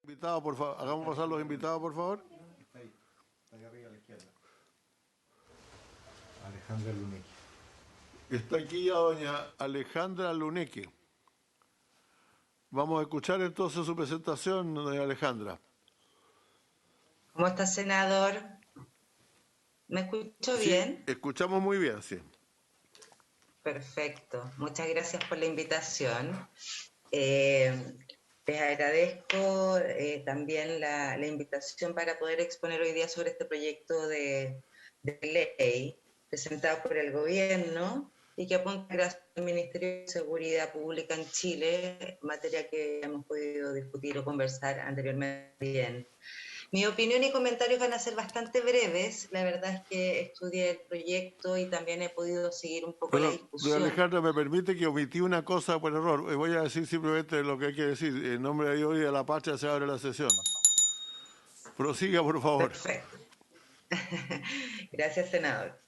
Invitados, por favor. Hagamos pasar los invitados, por favor. Está ahí arriba a la izquierda. Alejandra Luneque. Está aquí ya doña Alejandra Luneque. Vamos a escuchar entonces su presentación, doña Alejandra. ¿Cómo está, senador? ¿Me escucho bien? Sí, escuchamos muy bien, sí. Perfecto. Muchas gracias por la invitación. Les agradezco también la invitación para poder exponer hoy día sobre este proyecto de ley presentado por el gobierno y que apunta gracias al Ministerio de Seguridad Pública en Chile, materia que hemos podido discutir o conversar anteriormente bien. Mi opinión y comentarios van a ser bastante breves. La verdad es que estudié el proyecto y también he podido seguir un poco la discusión. Doña Alejandra, me permite que omití una cosa por error. Voy a decir simplemente lo que hay que decir. En nombre de Dios y de la patria se abre la sesión. Prosiga, por favor. Perfecto. Gracias, senador.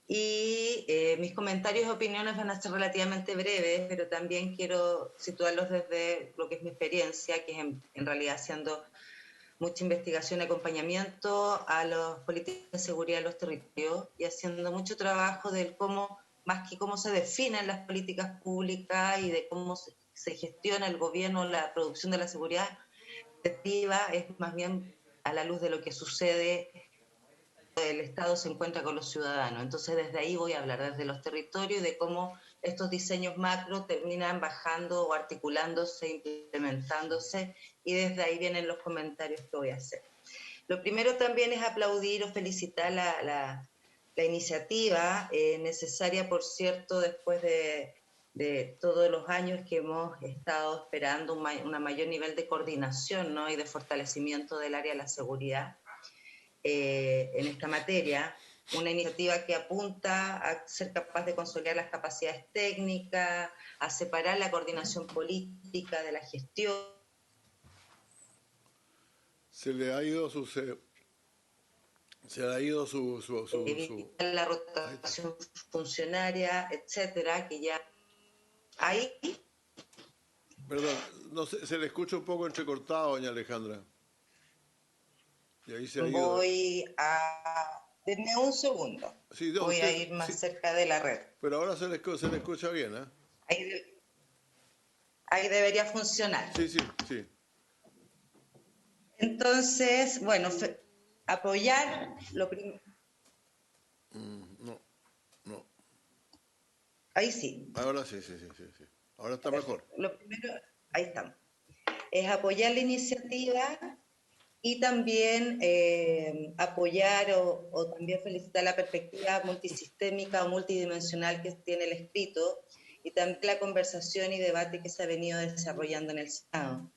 Y mis comentarios y opiniones van a ser relativamente breves, pero también quiero situarlos desde lo que es mi experiencia, que es en realidad haciendo mucha investigación y acompañamiento a las políticas de seguridad de los territorios y haciendo mucho trabajo del cómo, más que cómo se definen las políticas públicas y de cómo se gestiona el gobierno, la producción de la seguridad efectiva, es más bien a la luz de lo que sucede, el Estado se encuentra con los ciudadanos. Entonces desde ahí voy a hablar, desde los territorios y de cómo estos diseños macro terminan bajando o articulándose, implementándose, y desde ahí vienen los comentarios que voy a hacer. Lo primero también es aplaudir o felicitar la iniciativa, necesaria, por cierto, después de todos los años que hemos estado esperando un mayor nivel de coordinación, ¿no?, y de fortalecimiento del área de la seguridad en esta materia. Una iniciativa que apunta a ser capaz de consolidar las capacidades técnicas, a separar la coordinación política de la gestión. Se le ha ido su evitar la rotación funcionaria, etcétera, que ya ahí. Perdón, no sé, se le escucha un poco entrecortado, doña Alejandra. Y ahí se ha ido. Voy a... Denme un segundo. Sí, no, voy a ir más cerca de la red. Pero ahora se le escucha bien, ¿eh? Ahí debería funcionar. Sí. Entonces, bueno, apoyar lo primero. No. Ahí sí. Ahora sí. Ahora está mejor. Lo primero, ahí estamos. Es apoyar la iniciativa y también apoyar o también felicitar la perspectiva multisistémica o multidimensional que tiene el escrito y también la conversación y debate que se ha venido desarrollando en el Senado.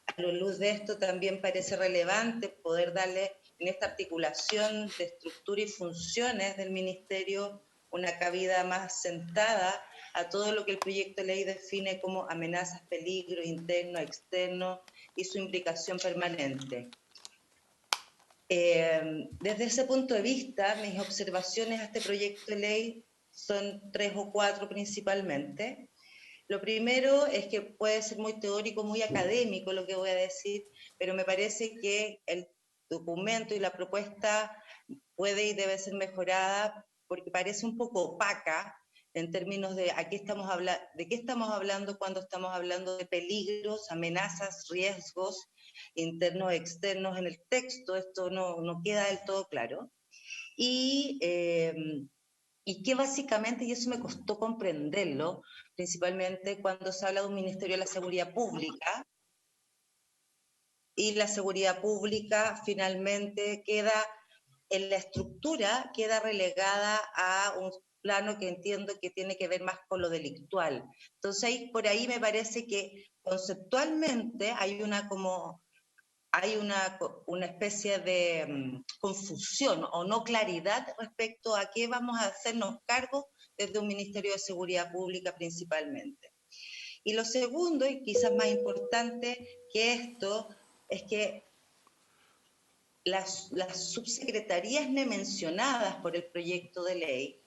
A la luz de esto también parece relevante poder darle en esta articulación de estructura y funciones del Ministerio una cabida más sentada a todo lo que el proyecto de ley define como amenazas, peligros internos, externos y su implicación permanente. Desde ese punto de vista, mis observaciones a este proyecto de ley son 3 o 4 principalmente. Lo primero es que puede ser muy teórico, muy académico lo que voy a decir, pero me parece que el documento y la propuesta puede y debe ser mejorada porque parece un poco opaca en términos de de qué estamos hablando cuando estamos hablando de peligros, amenazas, riesgos internos, externos en el texto. Esto no queda del todo claro. Y que básicamente, y eso me costó comprenderlo, principalmente cuando se habla de un Ministerio de la Seguridad Pública, y la seguridad pública finalmente queda en la estructura, queda relegada a un plano que entiendo que tiene que ver más con lo delictual. Entonces, por ahí me parece que conceptualmente hay una especie de confusión o no claridad respecto a qué vamos a hacernos cargo desde un Ministerio de Seguridad Pública principalmente. Y lo segundo, y quizás más importante que esto, es que las subsecretarías mencionadas por el proyecto de ley,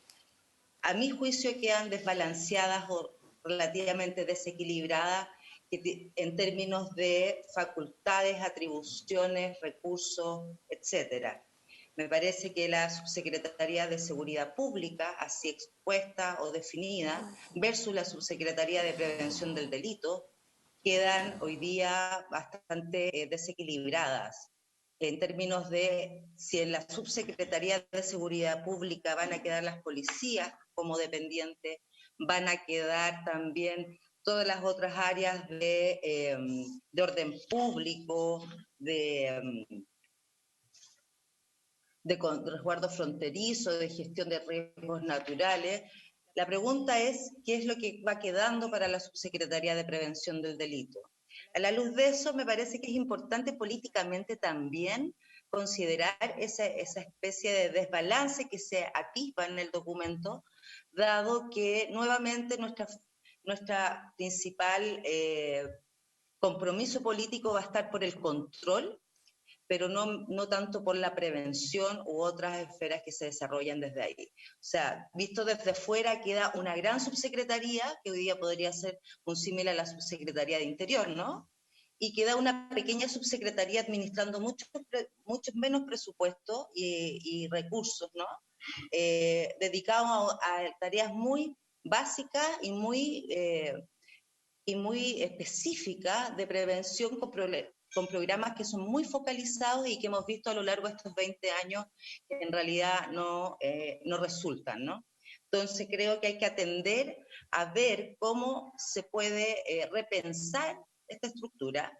a mi juicio quedan desbalanceadas o relativamente desequilibradas en términos de facultades, atribuciones, recursos, etcétera. Me parece que la Subsecretaría de Seguridad Pública, así expuesta o definida, versus la Subsecretaría de Prevención del Delito, quedan hoy día bastante desequilibradas en términos de si en la Subsecretaría de Seguridad Pública van a quedar las policías como dependientes, van a quedar también todas las otras áreas de orden público, de resguardo fronterizo, de gestión de riesgos naturales. La pregunta es, ¿qué es lo que va quedando para la Subsecretaría de Prevención del Delito? A la luz de eso, me parece que es importante políticamente también considerar esa especie de desbalance que se atisba en el documento, dado que nuevamente nuestra principal compromiso político va a estar por el control, pero no tanto por la prevención u otras esferas que se desarrollan desde ahí. O sea, visto desde fuera queda una gran subsecretaría, que hoy día podría ser un símil a la subsecretaría de Interior, ¿no? Y queda una pequeña subsecretaría administrando mucho menos presupuesto y recursos, ¿no? Dedicados a tareas muy básicas y muy específicas de prevención con programas que son muy focalizados y que hemos visto a lo largo de estos 20 años que en realidad no resultan, ¿no? Entonces creo que hay que atender a ver cómo se puede repensar esta estructura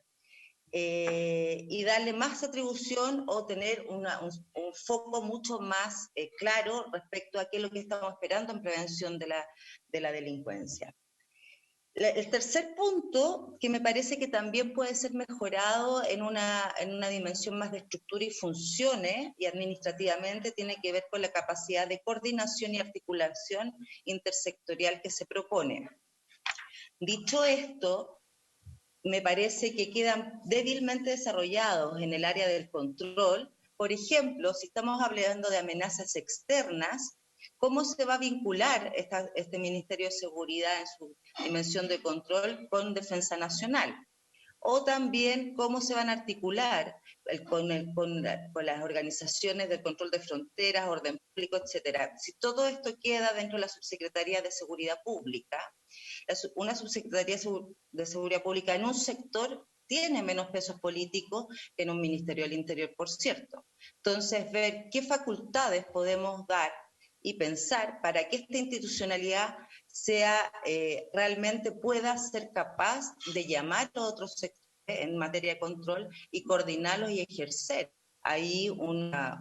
y darle más atribución o tener un foco mucho más claro respecto a qué es lo que estamos esperando en prevención de la delincuencia. El tercer punto, que me parece que también puede ser mejorado en una dimensión más de estructura y funciones, y administrativamente, tiene que ver con la capacidad de coordinación y articulación intersectorial que se propone. Dicho esto, me parece que quedan débilmente desarrollados en el área del control. Por ejemplo, si estamos hablando de amenazas externas, ¿cómo se va a vincular este Ministerio de Seguridad en su dimensión de control con Defensa Nacional? O también cómo se van a articular con las organizaciones del control de fronteras, orden público, etcétera. Si todo esto queda dentro de la Subsecretaría de Seguridad Pública, una Subsecretaría de Seguridad Pública en un sector tiene menos pesos políticos que en un Ministerio del Interior, por cierto. Entonces, ver qué facultades podemos dar y pensar para que esta institucionalidad sea realmente pueda ser capaz de llamar a otros sectores en materia de control y coordinarlos y ejercer ahí una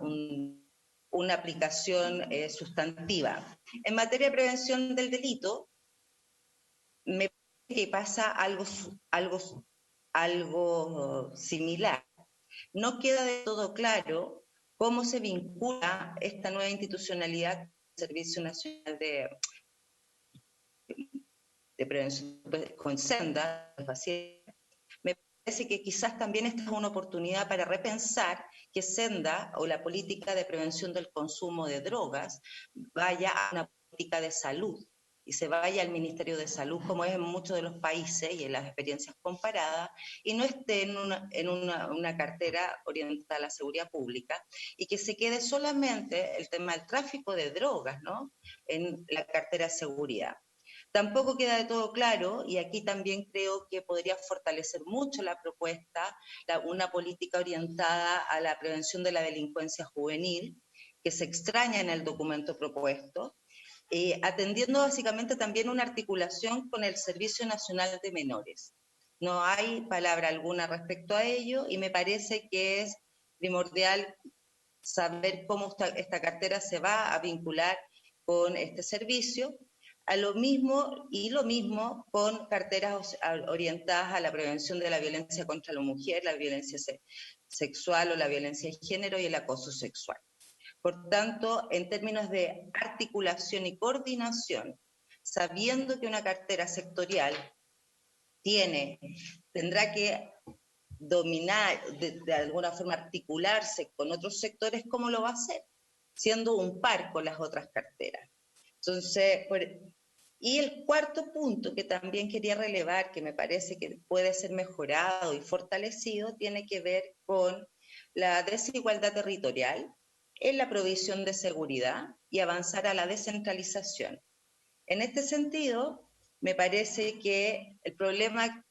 aplicación sustantiva. En materia de prevención del delito, me parece que pasa algo similar. No queda de todo claro cómo se vincula esta nueva institucionalidad al Servicio Nacional de Prevención con Senda. Me parece que quizás también esta es una oportunidad para repensar que Senda o la política de prevención del consumo de drogas vaya a una política de salud y se vaya al Ministerio de Salud, como es en muchos de los países y en las experiencias comparadas, y no esté en una cartera orientada a la seguridad pública, y que se quede solamente el tema del tráfico de drogas, ¿no?, en la cartera de seguridad. Tampoco queda de todo claro, y aquí también creo que podría fortalecer mucho la propuesta, una política orientada a la prevención de la delincuencia juvenil, que se extraña en el documento propuesto, atendiendo básicamente también una articulación con el Servicio Nacional de Menores. No hay palabra alguna respecto a ello y me parece que es primordial saber cómo esta cartera se va a vincular con este servicio. Lo mismo con carteras orientadas a la prevención de la violencia contra la mujer, la violencia sexual o la violencia de género y el acoso sexual. Por tanto, en términos de articulación y coordinación, sabiendo que una cartera sectorial tendrá que dominar, de alguna forma articularse con otros sectores, ¿cómo lo va a hacer? Siendo un par con las otras carteras. Entonces, y el cuarto punto que también quería relevar, que me parece que puede ser mejorado y fortalecido, tiene que ver con la desigualdad territorial en la provisión de seguridad y avanzar a la descentralización. En este sentido, me parece que el problema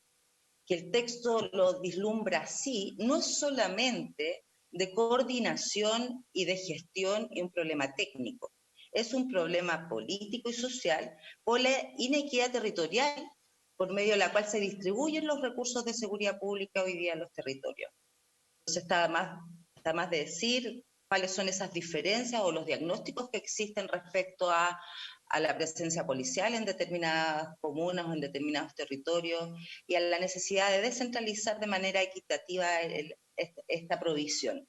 que el texto lo vislumbra así, no es solamente de coordinación y de gestión y un problema técnico, es un problema político y social por la inequidad territorial por medio de la cual se distribuyen los recursos de seguridad pública hoy día en los territorios. Entonces está más de decir cuáles son esas diferencias o los diagnósticos que existen respecto a la presencia policial en determinadas comunas o en determinados territorios y a la necesidad de descentralizar de manera equitativa esta provisión.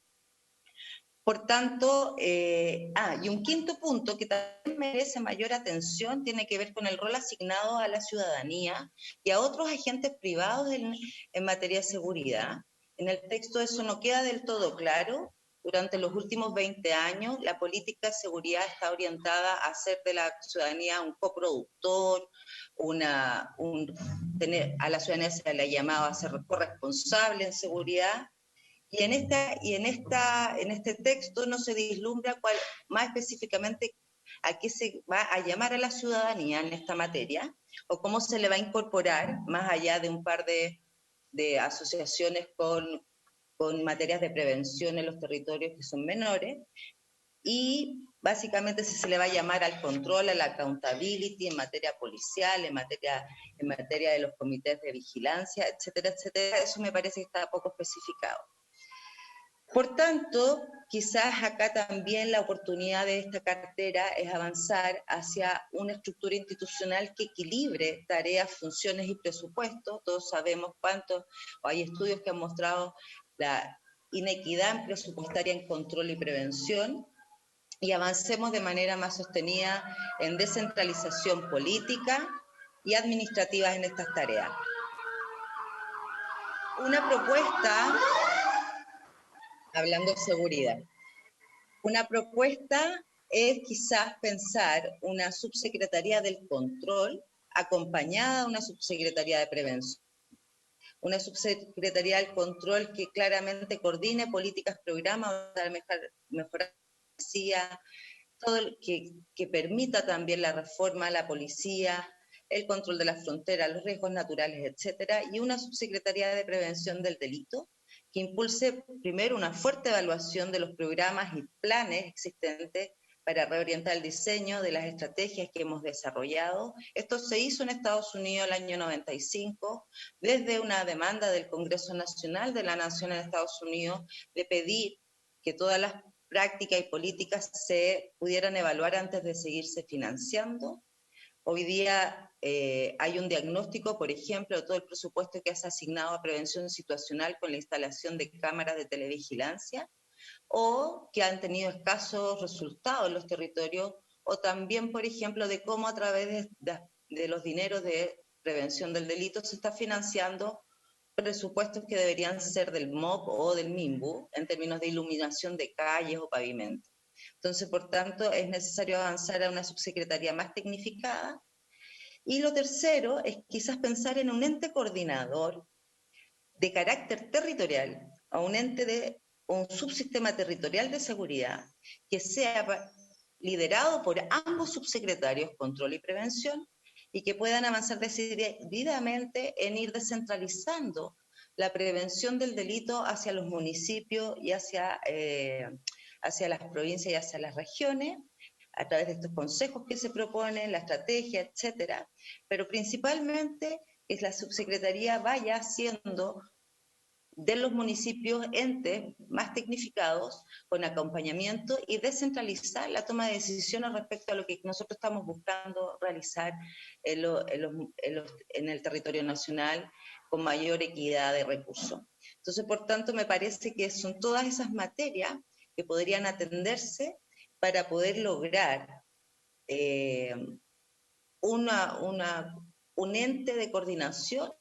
Por tanto, y un quinto punto que también merece mayor atención tiene que ver con el rol asignado a la ciudadanía y a otros agentes privados en materia de seguridad. En el texto eso no queda del todo claro. Durante los últimos 20 años, la política de seguridad está orientada a hacer de la ciudadanía un coproductor, a la ciudadanía se le ha llamado a ser corresponsable en seguridad, y en este texto no se vislumbra más específicamente a qué se va a llamar a la ciudadanía en esta materia, o cómo se le va a incorporar, más allá de un par de asociaciones con materias de prevención en los territorios que son menores, y básicamente si se le va a llamar al control, a la accountability en materia policial, en materia de los comités de vigilancia, etcétera, etcétera. Eso me parece que está poco especificado. Por tanto, quizás acá también la oportunidad de esta cartera es avanzar hacia una estructura institucional que equilibre tareas, funciones y presupuestos. Todos sabemos hay estudios que han mostrado la inequidad presupuestaria en control y prevención, y avancemos de manera más sostenida en descentralización política y administrativa en estas tareas. Una propuesta, hablando de seguridad, una propuesta es quizás pensar una subsecretaría del control acompañada de una subsecretaría de prevención. Una subsecretaría del control que claramente coordine políticas, programas, para mejorar la policía, que permita también la reforma a la policía, el control de las fronteras, los riesgos naturales, etcétera, y una subsecretaría de prevención del delito que impulse primero una fuerte evaluación de los programas y planes existentes para reorientar el diseño de las estrategias que hemos desarrollado. Esto se hizo en Estados Unidos el año 95, desde una demanda del Congreso Nacional de la Nación en Estados Unidos de pedir que todas las prácticas y políticas se pudieran evaluar antes de seguirse financiando. Hoy día hay un diagnóstico, por ejemplo, de todo el presupuesto que se ha asignado a prevención situacional con la instalación de cámaras de televigilancia, o que han tenido escasos resultados en los territorios, o también, por ejemplo, de cómo a través de los dineros de prevención del delito se está financiando presupuestos que deberían ser del MOP o del MIMBU en términos de iluminación de calles o pavimentos. Entonces, por tanto, es necesario avanzar a una subsecretaría más tecnificada. Y lo tercero es quizás pensar en un ente coordinador de carácter territorial, a un subsistema territorial de seguridad que sea liderado por ambos subsecretarios, control y prevención, y que puedan avanzar decididamente en ir descentralizando la prevención del delito hacia los municipios y hacia las provincias y hacia las regiones, a través de estos consejos que se proponen, la estrategia, etcétera, pero principalmente que la subsecretaría vaya haciendo de los municipios entes más tecnificados, con acompañamiento, y descentralizar la toma de decisiones respecto a lo que nosotros estamos buscando realizar en el territorio nacional con mayor equidad de recursos. Entonces, por tanto, me parece que son todas esas materias que podrían atenderse para poder lograr un ente de coordinación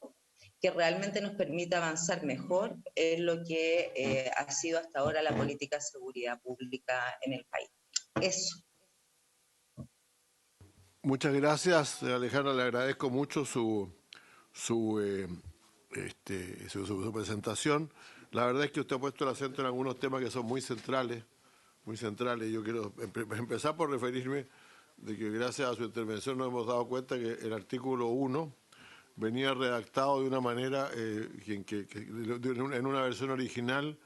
que realmente nos permita avanzar mejor en lo que ha sido hasta ahora la política de seguridad pública en el país. Eso. Muchas gracias, Alejandra. Le agradezco mucho su presentación. La verdad es que usted ha puesto el acento en algunos temas que son muy centrales. Muy centrales. Yo quiero empezar por referirme de que gracias a su intervención nos hemos dado cuenta que el artículo 1 venía redactado de una manera, en una versión original,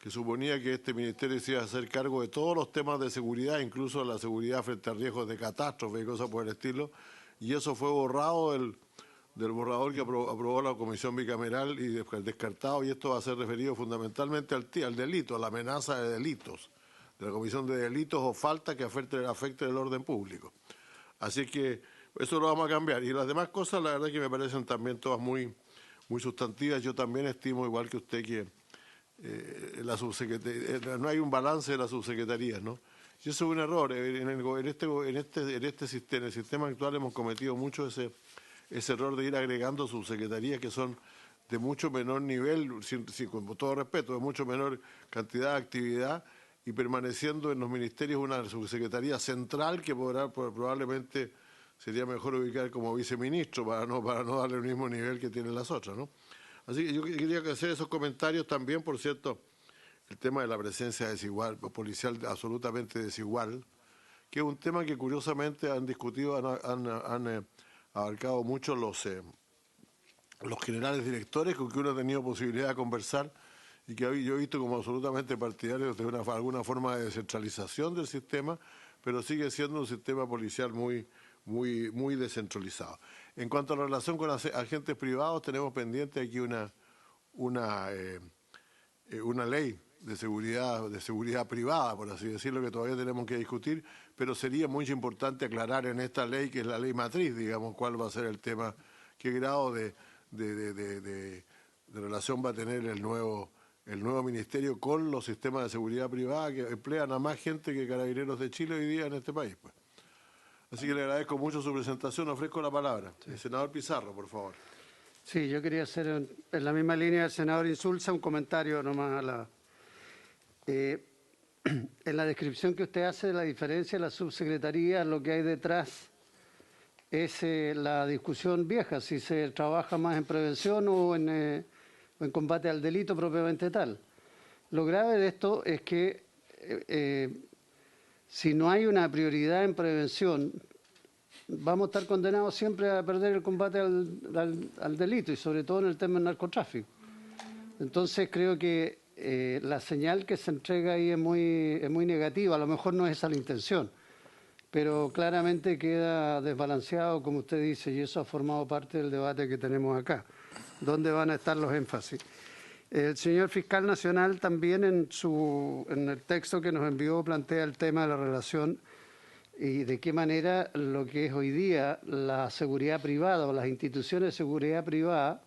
que suponía que este ministerio se iba a hacer cargo de todos los temas de seguridad, incluso la seguridad frente a riesgos de catástrofe y cosas por el estilo, y eso fue borrado del borrador que aprobó la Comisión Bicameral y descartado, y esto va a ser referido fundamentalmente al delito, a la amenaza de delitos, de la comisión de delitos o falta que afecte el orden público. Así que eso lo vamos a cambiar. Y las demás cosas, la verdad que me parecen también todas muy sustantivas. Yo también estimo, igual que usted, que la subsecretaría, no hay un balance de las subsecretarías, ¿no? Y eso es un error. En el sistema actual hemos cometido mucho ese error de ir agregando subsecretarías que son de mucho menor nivel, con todo respeto, de mucho menor cantidad de actividad, y permaneciendo en los ministerios una subsecretaría central que probablemente sería mejor ubicar como viceministro para no darle el mismo nivel que tienen las otras, ¿no? Así que yo quería hacer esos comentarios también, por cierto, el tema de la presencia desigual, policial absolutamente desigual, que es un tema que curiosamente han discutido, han abarcado mucho los generales directores con que uno ha tenido posibilidad de conversar, y que yo he visto como absolutamente partidarios de alguna forma de descentralización del sistema, pero sigue siendo un sistema policial muy descentralizado. En cuanto a la relación con agentes privados, tenemos pendiente aquí una ley de seguridad privada, por así decirlo, que todavía tenemos que discutir, pero sería muy importante aclarar en esta ley, que es la ley matriz, digamos, cuál va a ser el tema, qué grado de relación va a tener el nuevo ministerio con los sistemas de seguridad privada que emplean a más gente que Carabineros de Chile hoy día en este país, pues. Así que le agradezco mucho su presentación. Ofrezco la palabra. Sí. El senador Pizarro, por favor. Sí, yo quería hacer, en la misma línea del senador Insulza, un comentario nomás en la descripción que usted hace de la diferencia de la subsecretaría, lo que hay detrás es la discusión vieja, si se trabaja más en prevención o en combate al delito propiamente tal. Lo grave de esto es que si no hay una prioridad en prevención, vamos a estar condenados siempre a perder el combate al delito, y sobre todo en el tema del narcotráfico. Entonces creo que la señal que se entrega ahí es muy negativa. A lo mejor no es esa la intención, pero claramente queda desbalanceado, como usted dice, y eso ha formado parte del debate que tenemos acá. ¿Dónde van a estar los énfasis? El señor fiscal nacional también en el texto que nos envió plantea el tema de la relación y de qué manera lo que es hoy día la seguridad privada o las instituciones de seguridad privada,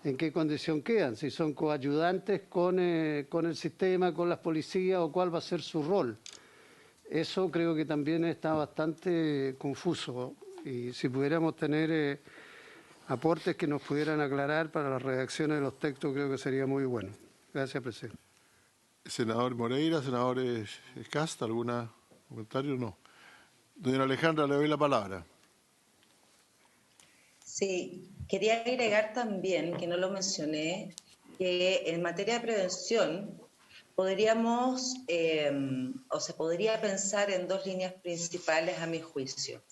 en qué condición quedan, si son coayudantes con el sistema, con las policías, o cuál va a ser su rol. Eso creo que también está bastante confuso, y si pudiéramos tener aportes que nos pudieran aclarar para las redacciones de los textos, creo que sería muy bueno. Gracias, presidente. Senador Moreira, senador Cast, ¿algún comentario? No. Doña Alejandra, le doy la palabra. Sí, quería agregar también, que no lo mencioné, que en materia de prevención podríamos, o se podría pensar en dos líneas principales a mi juicio.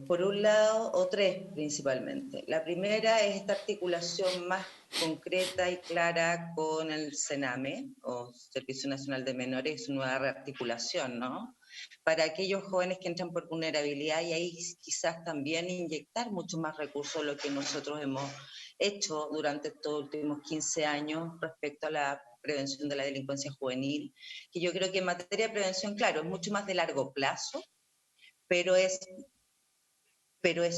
Por un lado, o tres principalmente. La primera es esta articulación más concreta y clara con el CENAME, o Servicio Nacional de Menores, su nueva rearticulación, ¿no? Para aquellos jóvenes que entran por vulnerabilidad, y ahí quizás también inyectar mucho más recursos de lo que nosotros hemos hecho durante estos últimos 15 años respecto a la prevención de la delincuencia juvenil, que yo creo que en materia de prevención, claro, es mucho más de largo plazo, pero es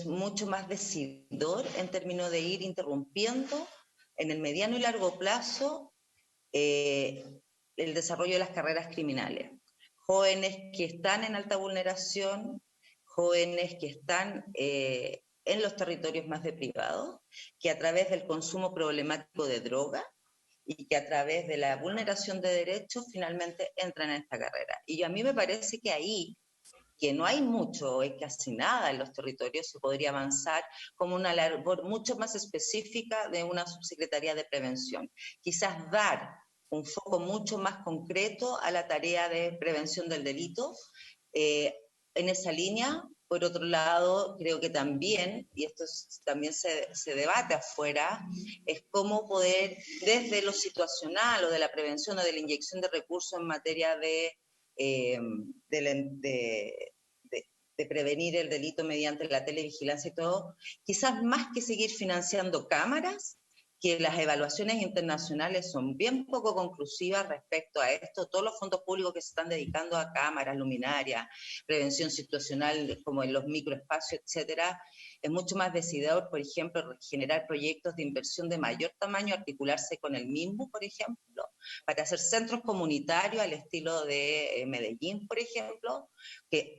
mucho más decidor en términos de ir interrumpiendo en el mediano y largo plazo el desarrollo de las carreras criminales. Jóvenes que están en alta vulneración, jóvenes que están en los territorios más deprivados, que a través del consumo problemático de droga y que a través de la vulneración de derechos finalmente entran en esta carrera. Y a mí me parece que ahí, que no hay mucho, hay casi nada en los territorios, se podría avanzar como una labor mucho más específica de una subsecretaría de prevención. Quizás dar un foco mucho más concreto a la tarea de prevención del delito. En esa línea, por otro lado, creo que también, y esto también se debate afuera, es cómo poder, desde lo situacional o de la prevención o de la inyección de recursos en materia de prevenir el delito mediante la televigilancia y todo, quizás más que seguir financiando cámaras, que las evaluaciones internacionales son bien poco conclusivas respecto a esto. Todos los fondos públicos que se están dedicando a cámaras, luminarias, prevención situacional, como en los microespacios, etcétera, es mucho más decidor, por ejemplo, generar proyectos de inversión de mayor tamaño, articularse con el MIMBU, por ejemplo, para hacer centros comunitarios al estilo de Medellín, por ejemplo, que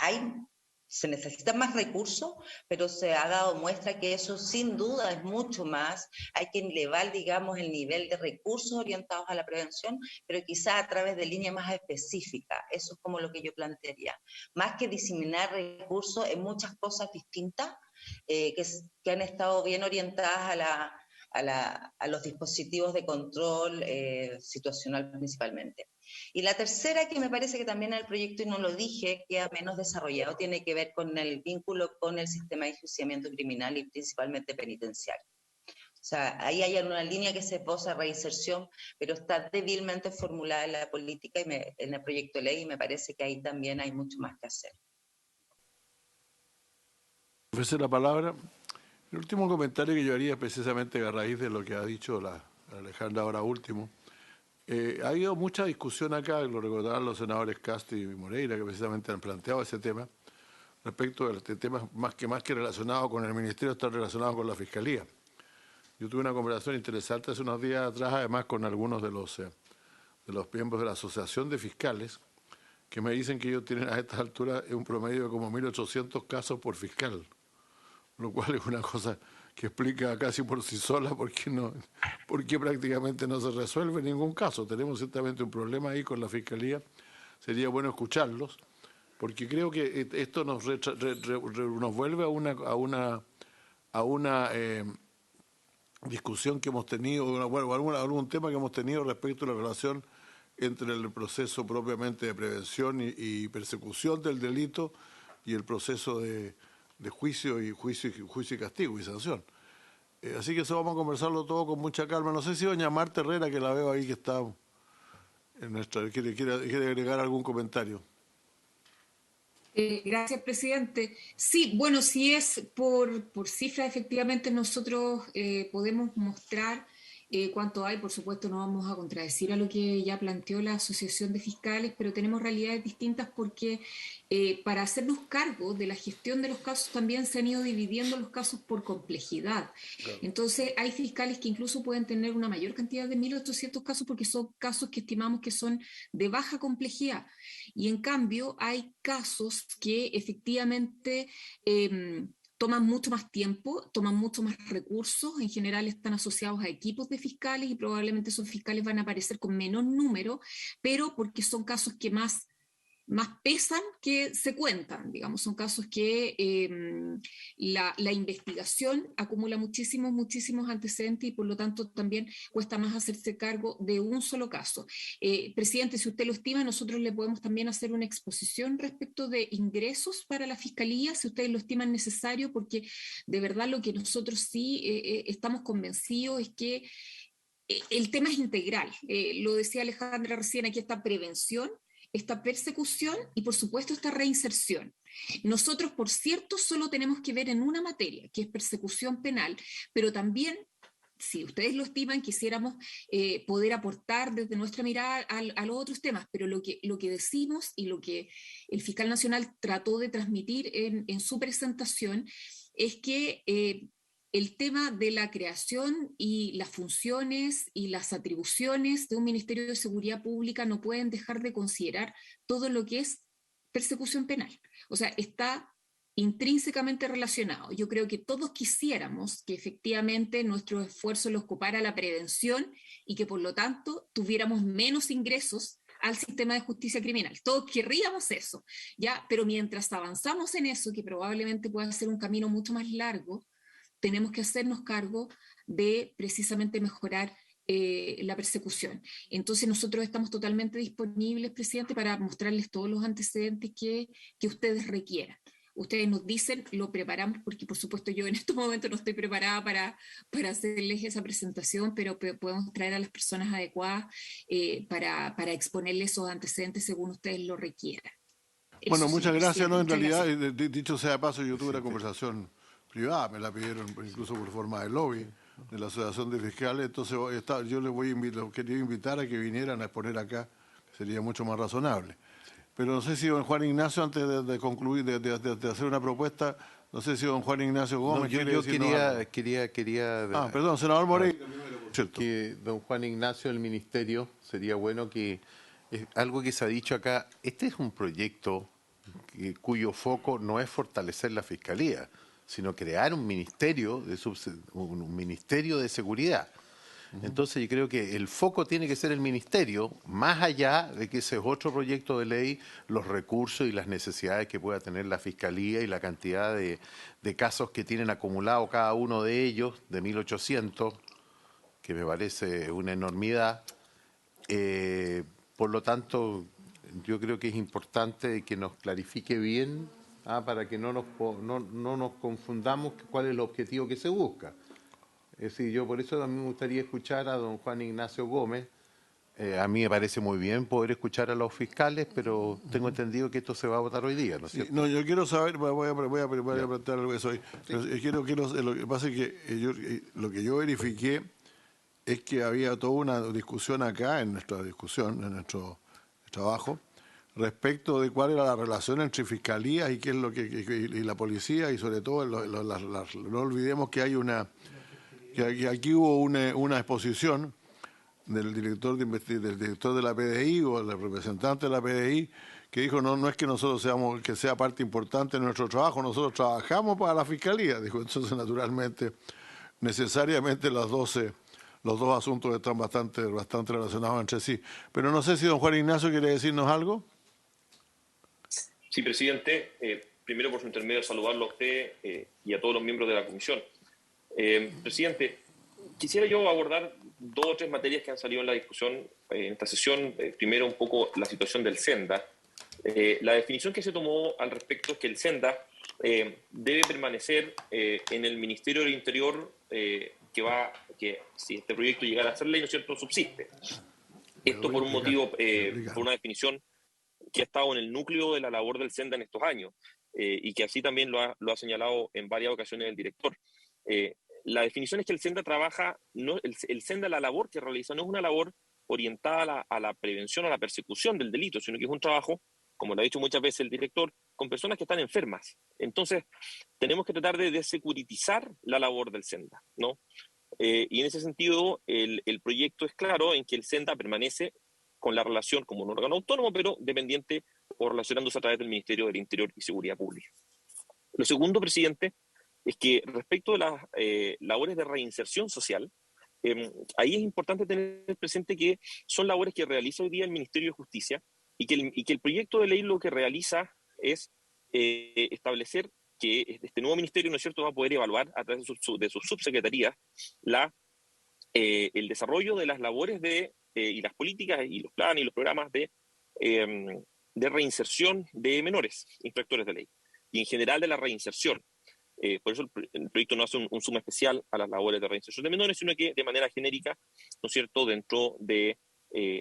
se necesitan más recursos, pero se ha dado muestra que eso sin duda es mucho más. Hay que elevar, digamos, el nivel de recursos orientados a la prevención, pero quizá a través de líneas más específicas. Eso es como lo que yo plantearía. Más que diseminar recursos en muchas cosas distintas que han estado bien orientadas a los dispositivos de control situacional principalmente. Y la tercera, que me parece que también en el proyecto, y no lo dije, queda menos desarrollado, tiene que ver con el vínculo con el sistema de enjuiciamiento criminal y principalmente penitenciario. O sea, ahí hay una línea que se esboza reinserción, pero está débilmente formulada en la política y en el proyecto de ley, y me parece que ahí también hay mucho más que hacer. Ofrece la palabra. El último comentario que yo haría es precisamente a raíz de lo que ha dicho la Alejandra ahora último. Ha habido mucha discusión acá, lo recordarán los senadores Castro y Moreira, que precisamente han planteado ese tema, respecto de temas más que relacionados con el Ministerio, están relacionados con la Fiscalía. Yo tuve una conversación interesante hace unos días atrás, además con algunos de los miembros de la Asociación de Fiscales, que me dicen que ellos tienen a estas alturas un promedio de como 1.800 casos por fiscal, lo cual es una cosa que explica casi por sí sola por qué prácticamente no se resuelve ningún caso. Tenemos ciertamente un problema ahí con la Fiscalía. Sería bueno escucharlos, porque creo que esto nos vuelve a una discusión que hemos tenido, algún tema que hemos tenido respecto a la relación entre el proceso propiamente de prevención y persecución del delito y el proceso de juicio y castigo y sanción. Así que eso vamos a conversarlo todo con mucha calma. No sé si doña Marta Herrera, que la veo ahí que está en quiere agregar algún comentario. Gracias, presidente. Sí, bueno, si es por cifras, efectivamente nosotros podemos mostrar cuánto hay. Por supuesto, no vamos a contradecir a lo que ya planteó la Asociación de Fiscales, pero tenemos realidades distintas porque para hacernos cargo de la gestión de los casos también se han ido dividiendo los casos por complejidad. Claro. Entonces, hay fiscales que incluso pueden tener una mayor cantidad de 1.800 casos porque son casos que estimamos que son de baja complejidad. Y en cambio, hay casos que efectivamente toman mucho más tiempo, toman mucho más recursos, en general están asociados a equipos de fiscales y probablemente esos fiscales van a aparecer con menor número, pero porque son casos que más pesan que se cuentan, digamos, son casos que la investigación acumula muchísimos antecedentes y por lo tanto también cuesta más hacerse cargo de un solo caso. Presidente, si usted lo estima, nosotros le podemos también hacer una exposición respecto de ingresos para la Fiscalía, si ustedes lo estiman necesario, porque de verdad lo que nosotros sí estamos convencidos es que el tema es integral. Lo decía Alejandra recién, aquí está prevención, esta persecución y por supuesto esta reinserción. Nosotros, por cierto, solo tenemos que ver en una materia, que es persecución penal, pero también, si ustedes lo estiman, quisiéramos poder aportar desde nuestra mirada a los otros temas, pero lo que decimos y lo que el fiscal nacional trató de transmitir en su presentación es que el tema de la creación y las funciones y las atribuciones de un Ministerio de Seguridad Pública no pueden dejar de considerar todo lo que es persecución penal. O sea, está intrínsecamente relacionados. Yo creo que todos quisiéramos que efectivamente nuestro esfuerzo lo ocupara la prevención y que por lo tanto tuviéramos menos ingresos al sistema de justicia criminal. Todos querríamos eso, ¿ya? Pero mientras avanzamos en eso, que probablemente pueda ser un camino mucho más largo, tenemos que hacernos cargo de precisamente mejorar la persecución. Entonces nosotros estamos totalmente disponibles, presidente, para mostrarles todos los antecedentes que ustedes requieran. Ustedes nos dicen, lo preparamos, porque por supuesto yo en estos momentos no estoy preparada para hacerles esa presentación, pero podemos traer a las personas adecuadas para exponerles esos antecedentes según ustedes lo requieran. Bueno, Eso, muchas señor gracias. presidente, No, en muchas realidad, gracias. dicho sea de paso, yo tuve una conversación privada, me la pidieron incluso por forma de lobby de la Asociación de Fiscales, entonces yo les los quería invitar a que vinieran a exponer acá, sería mucho más razonable. Pero no sé si don Juan Ignacio, antes de concluir, de hacer una propuesta, no sé si don Juan Ignacio Gómez No, quiere yo decirnos algo. quería Perdón, senador Moreira. Cierto. que don Juan Ignacio del Ministerio, sería bueno que, algo que se ha dicho acá, este es un proyecto cuyo foco no es fortalecer la Fiscalía, sino crear un ministerio un ministerio de seguridad. Entonces yo creo que el foco tiene que ser el ministerio, más allá de que ese es otro proyecto de ley, los recursos y las necesidades que pueda tener la Fiscalía y la cantidad de casos que tienen acumulado cada uno de ellos, de 1.800, que me parece una enormidad. Por lo tanto, yo creo que es importante que nos clarifique bien, para que no nos confundamos cuál es el objetivo que se busca. Es decir, yo por eso a mí me gustaría escuchar a don Juan Ignacio Gómez. A mí me parece muy bien poder escuchar a los fiscales, pero tengo entendido que esto se va a votar hoy día, ¿no es cierto? No, yo quiero saber, voy a preguntar algo de eso hoy. Lo que pasa es que lo que yo verifiqué es que había toda una discusión acá, en nuestra discusión, en nuestro trabajo, respecto de cuál era la relación entre fiscalías y qué es lo y la policía, y sobre todo, no olvidemos que hay que aquí hubo una exposición del director de la PDI o del representante de la PDI que dijo no es que nosotros que sea parte importante de nuestro trabajo, nosotros trabajamos para la fiscalía, dijo. Entonces naturalmente necesariamente los dos asuntos están bastante relacionados entre sí. Pero no sé si don Juan Ignacio quiere decirnos algo. Sí, presidente. Primero, por su intermedio, saludarlo a usted y a todos los miembros de la comisión. Presidente, quisiera yo abordar 2 o 3 materias que han salido en la discusión en esta sesión. Primero, un poco la situación del SENDA. La definición que se tomó al respecto es que el SENDA debe permanecer en el Ministerio del Interior, que si este proyecto llegara a ser ley, ¿no es cierto?, subsiste. Esto por un motivo, por una definición que ha estado en el núcleo de la labor del SENDA en estos años, y que así también lo ha señalado en varias ocasiones el director. La definición es que el SENDA trabaja, el SENDA, la labor que realiza, no es una labor orientada a la prevención o a la persecución del delito, sino que es un trabajo, como lo ha dicho muchas veces el director, con personas que están enfermas. Entonces, tenemos que tratar de desecuritizar la labor del SENDA, ¿no? Y en ese sentido, el proyecto es claro en que el SENDA permanece con la relación como un órgano autónomo, pero dependiente o relacionándose a través del Ministerio del Interior y Seguridad Pública. Lo segundo, presidente, es que respecto de las labores de reinserción social, ahí es importante tener presente que son labores que realiza hoy día el Ministerio de Justicia y que el proyecto de ley lo que realiza es establecer que este nuevo ministerio, ¿no es cierto?, va a poder evaluar a través de sus subsecretarías el desarrollo de las labores y las políticas y los planes y los programas de reinserción de menores infractores de ley y en general de la reinserción. Por eso el proyecto no hace un suma especial a las labores de reinserción de menores, sino que de manera genérica, ¿no es cierto?, dentro de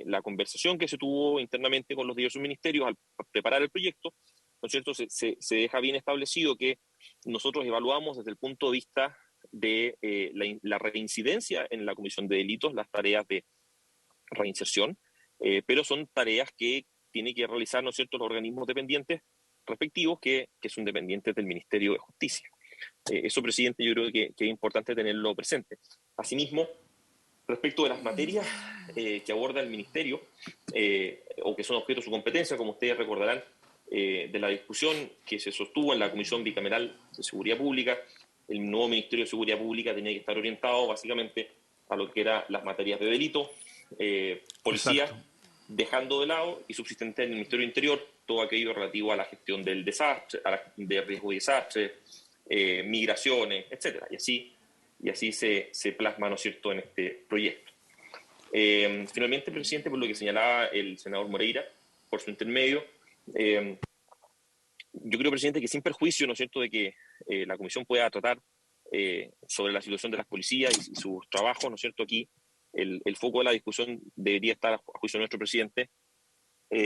la conversación que se tuvo internamente con los diversos ministerios al preparar el proyecto, ¿no es cierto?, se deja bien establecido que nosotros evaluamos desde el punto de vista de la reincidencia en la comisión de delitos, las tareas de reinserción, pero son tareas que tienen que realizar, ¿no es cierto?, los organismos dependientes respectivos que son dependientes del Ministerio de Justicia. Eso, presidente, yo creo que es importante tenerlo presente. Asimismo, respecto de las materias que aborda el Ministerio o que son objeto de su competencia, como ustedes recordarán, de la discusión que se sostuvo en la Comisión Bicameral de Seguridad Pública, el nuevo Ministerio de Seguridad Pública tenía que estar orientado básicamente a lo que eran las materias de delito, policía, Exacto. dejando de lado y subsistente en el Ministerio del Interior todo aquello relativo a la gestión del desastre, de riesgo de desastre, migraciones, etcétera. Y así se plasma, ¿no es cierto?, en este proyecto. Finalmente, presidente, por lo que señalaba el senador Moreira, por su intermedio, yo creo, presidente, que sin perjuicio, ¿no es cierto?, de que la comisión pueda tratar sobre la situación de las policías y sus trabajos, ¿no es cierto?, aquí el foco de la discusión debería estar, a juicio de nuestro presidente,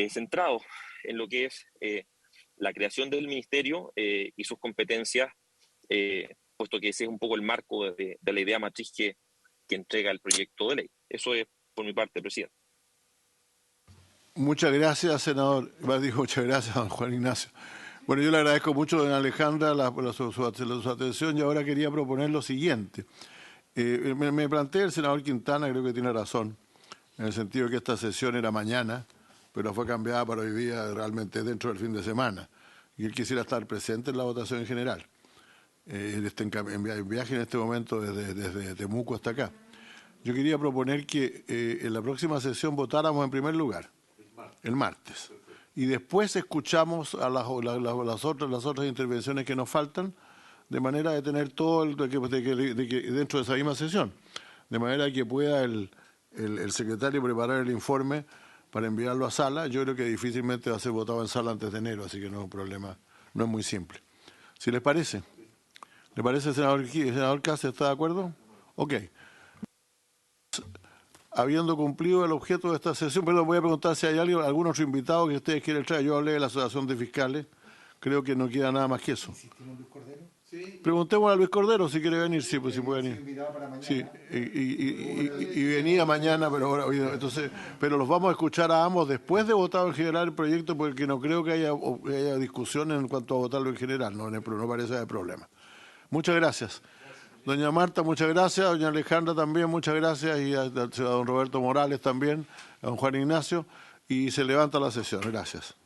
centrado en lo que es la creación del ministerio y sus competencias, puesto que ese es un poco el marco de la idea matriz que entrega el proyecto de ley. Eso es por mi parte, presidente. Muchas gracias, senador. Muchas gracias, don Juan Ignacio. Bueno, yo le agradezco mucho a doña Alejandra su atención y ahora quería proponer lo siguiente. Me plantea el senador Quintana, creo que tiene razón, en el sentido de que esta sesión era mañana, pero fue cambiada para hoy día realmente dentro del fin de semana. Y él quisiera estar presente en la votación en general. Él está en viaje en este momento desde Temuco hasta acá. Yo quería proponer que en la próxima sesión votáramos en primer lugar, el martes. Y después escuchamos a las otras intervenciones que nos faltan, de manera de tener todo dentro de esa misma sesión. De manera que pueda el secretario preparar el informe para enviarlo a sala. Yo creo que difícilmente va a ser votado en sala antes de enero, así que no es un problema, no es muy simple. ¿Si les parece? ¿Le parece, senador Cáceres? ¿Está de acuerdo? Ok. Habiendo cumplido el objeto de esta sesión, perdón, voy a preguntar si hay algún otro invitado que ustedes quieren traer. Yo hablé de la Asociación de Fiscales, creo que no queda nada más que eso. ¿Insistimos Luis Cordero? Sí. Preguntémosle a Luis Cordero si quiere venir, sí, pues si puede venir. Invitado para mañana. Sí, y venía mañana, pero ahora, entonces, pero los vamos a escuchar a ambos después de votado en general el proyecto, porque no creo que haya discusión en cuanto a votarlo en general, no parece haber problema. Muchas gracias. Doña Marta, muchas gracias. Doña Alejandra también, muchas gracias. Y a don Roberto Morales también, a don Juan Ignacio. Y se levanta la sesión. Gracias.